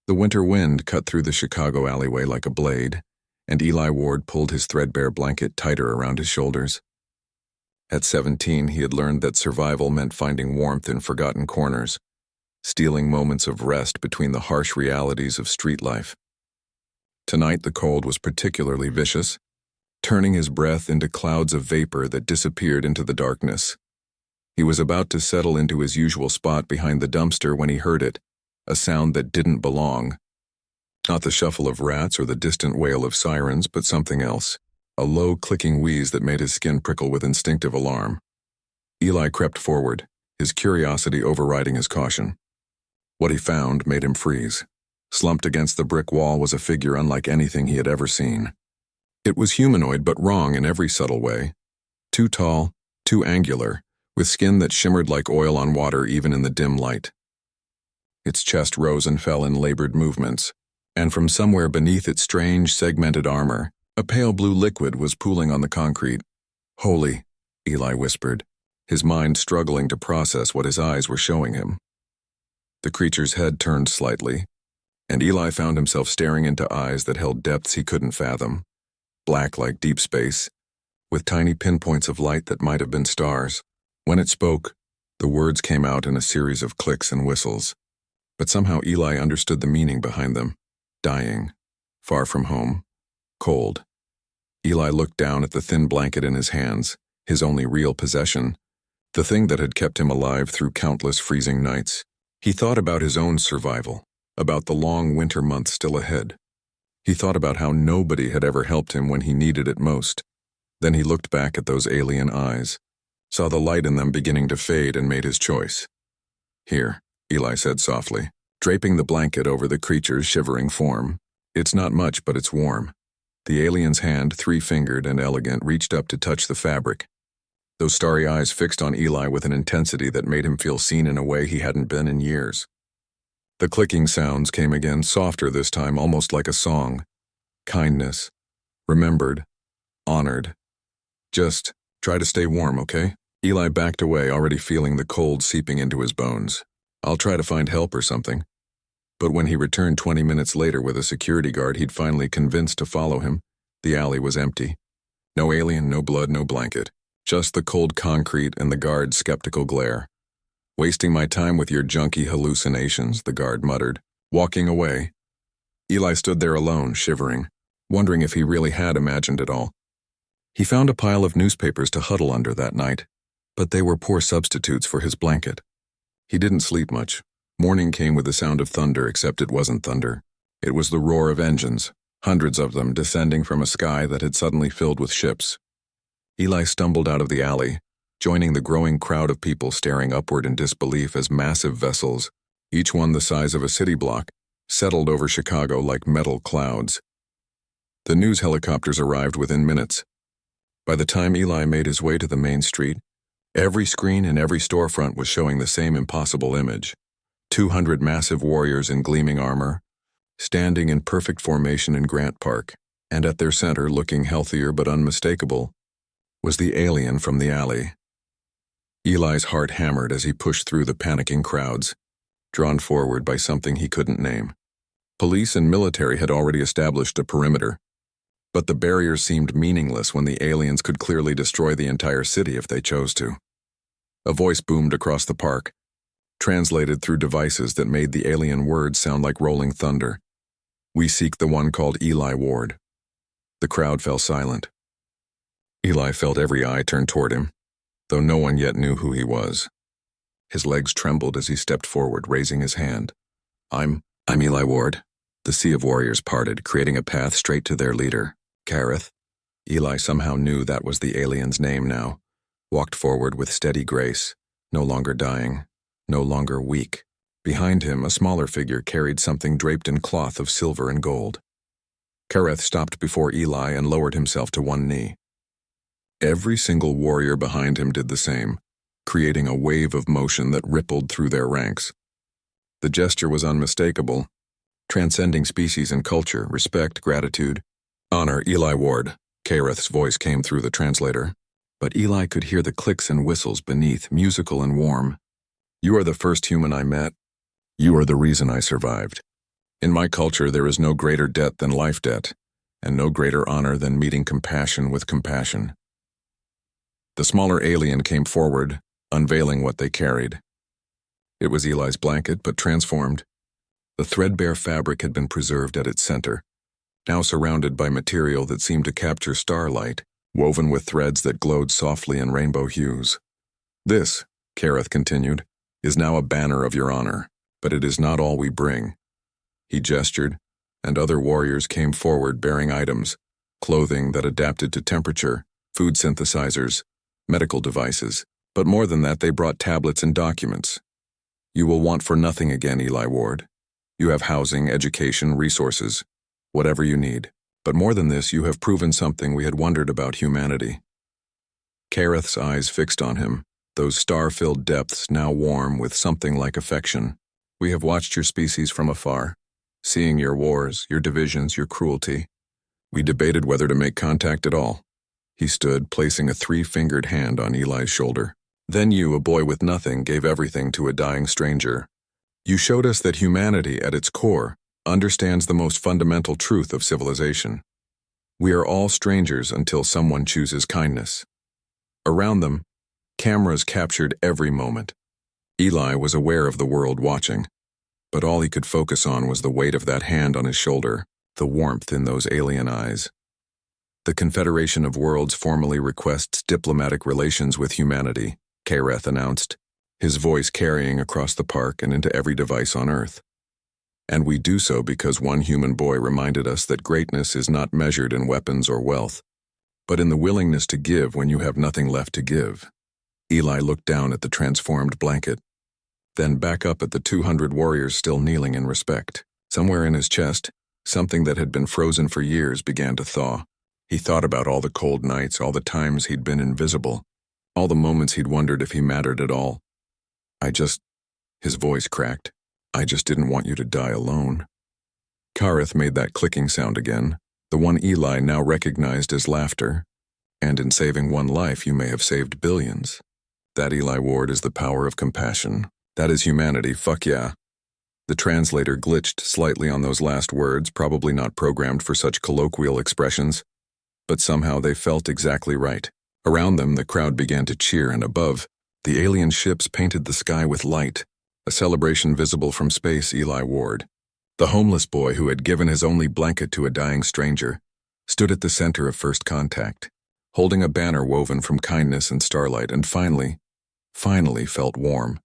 The winter wind cut through the Chicago alleyway like a blade, and Eli Ward pulled his threadbare blanket tighter around his shoulders. At 17, he had learned that survival meant finding warmth in forgotten corners, stealing moments of rest between the harsh realities of street life. Tonight, the cold was particularly vicious, turning his breath into clouds of vapor that disappeared into the darkness. He was about to settle into his usual spot behind the dumpster when he heard it, a sound that didn't belong. Not the shuffle of rats or the distant wail of sirens, but something else, a low clicking wheeze that made his skin prickle with instinctive alarm. Eli crept forward, his curiosity overriding his caution. What he found made him freeze. Slumped against the brick wall was a figure unlike anything he had ever seen. It was humanoid but wrong in every subtle way. Too tall, too angular, with skin that shimmered like oil on water even in the dim light. Its chest rose and fell in labored movements, and from somewhere beneath its strange, segmented armor, a pale blue liquid was pooling on the concrete. "Holy," Eli whispered, his mind struggling to process what his eyes were showing him. The creature's head turned slightly, and Eli found himself staring into eyes that held depths he couldn't fathom, black like deep space, with tiny pinpoints of light that might have been stars. When it spoke, the words came out in a series of clicks and whistles, but somehow Eli understood the meaning behind them. Dying, far from home, cold. Eli looked down at the thin blanket in his hands, his only real possession, the thing that had kept him alive through countless freezing nights. He thought about his own survival, about the long winter months still ahead. He thought about how nobody had ever helped him when he needed it most. Then he looked back at those alien eyes, saw the light in them beginning to fade, and made his choice. "Here," Eli said softly, draping the blanket over the creature's shivering form. "It's not much, but it's warm." The alien's hand, three-fingered and elegant, reached up to touch the fabric. Those starry eyes fixed on Eli with an intensity that made him feel seen in a way he hadn't been in years. The clicking sounds came again, softer this time, almost like a song. Kindness. Remembered. Honored. "Just try to stay warm, okay?" Eli backed away, already feeling the cold seeping into his bones. "I'll try to find help or something." But when he returned 20 minutes later with a security guard he'd finally convinced to follow him, the alley was empty. No alien, no blood, no blanket. Just the cold concrete and the guard's skeptical glare. "Wasting my time with your junky hallucinations," the guard muttered, walking away. Eli stood there alone, shivering, wondering if he really had imagined it all. He found a pile of newspapers to huddle under that night, but they were poor substitutes for his blanket. He didn't sleep much. Morning came with the sound of thunder, except it wasn't thunder. It was the roar of engines, hundreds of them descending from a sky that had suddenly filled with ships. Eli stumbled out of the alley, joining the growing crowd of people staring upward in disbelief as massive vessels, each one the size of a city block, settled over Chicago like metal clouds. The news helicopters arrived within minutes. By the time Eli made his way to the main street, every screen in every storefront was showing the same impossible image. 200 massive warriors in gleaming armor, standing in perfect formation in Grant Park, and at their center, looking healthier but unmistakable, was the alien from the alley. Eli's heart hammered as he pushed through the panicking crowds, drawn forward by something he couldn't name. Police and military had already established a perimeter, but the barriers seemed meaningless when the aliens could clearly destroy the entire city if they chose to. A voice boomed across the park, translated through devices that made the alien words sound like rolling thunder. "We seek the one called Eli Ward." The crowd fell silent. Eli felt every eye turn toward him, though no one yet knew who he was. His legs trembled as he stepped forward, raising his hand. I'm Eli Ward." The sea of warriors parted, creating a path straight to their leader, Kareth. Eli somehow knew that was the alien's name now, walked forward with steady grace, no longer dying, no longer weak. Behind him, a smaller figure carried something draped in cloth of silver and gold. Kareth stopped before Eli and lowered himself to one knee. Every single warrior behind him did the same, creating a wave of motion that rippled through their ranks. The gesture was unmistakable, transcending species and culture, respect, gratitude. "Honor Eli Ward," Kareth's voice came through the translator. But Eli could hear the clicks and whistles beneath, musical and warm. "You are the first human I met. You are the reason I survived." In my culture, there is no greater debt than life debt, and no greater honor than meeting compassion with compassion. The smaller alien came forward, unveiling what they carried. It was Eli's blanket, but transformed. The threadbare fabric had been preserved at its center, now surrounded by material that seemed to capture starlight, woven with threads that glowed softly in rainbow hues. This, Kareth continued, is now a banner of your honor, but it is not all we bring. He gestured, and other warriors came forward bearing items, clothing that adapted to temperature, food synthesizers, medical devices. But more than that, they brought tablets and documents. You will want for nothing again, Eli Ward. You have housing, education, resources, whatever you need. But more than this, you have proven something we had wondered about humanity. Kareth's eyes fixed on him, those star-filled depths now warm with something like affection. We have watched your species from afar, seeing your wars, your divisions, your cruelty. We debated whether to make contact at all. He stood, placing a 3-fingered hand on Eli's shoulder. Then you, a boy with nothing, gave everything to a dying stranger. You showed us that humanity, at its core, understands the most fundamental truth of civilization. We are all strangers until someone chooses kindness. Around them, cameras captured every moment. Eli was aware of the world watching, but all he could focus on was the weight of that hand on his shoulder, the warmth in those alien eyes. The Confederation of Worlds formally requests diplomatic relations with humanity, Kareth announced, his voice carrying across the park and into every device on Earth. And we do so because one human boy reminded us that greatness is not measured in weapons or wealth, but in the willingness to give when you have nothing left to give. Eli looked down at the transformed blanket, then back up at the 200 warriors still kneeling in respect. Somewhere in his chest, something that had been frozen for years began to thaw. He thought about all the cold nights, all the times he'd been invisible, all the moments he'd wondered if he mattered at all. His voice cracked. I just didn't want you to die alone. Kareth made that clicking sound again, the one Eli now recognized as laughter. And in saving one life, you may have saved billions. That, Eli Ward, is the power of compassion. That is humanity, fuck yeah. The translator glitched slightly on those last words, probably not programmed for such colloquial expressions, but somehow they felt exactly right. Around them, the crowd began to cheer, and above, the alien ships painted the sky with light, a celebration visible from space. Eli Ward, the homeless boy who had given his only blanket to a dying stranger, stood at the center of first contact, holding a banner woven from kindness and starlight, and finally felt warm.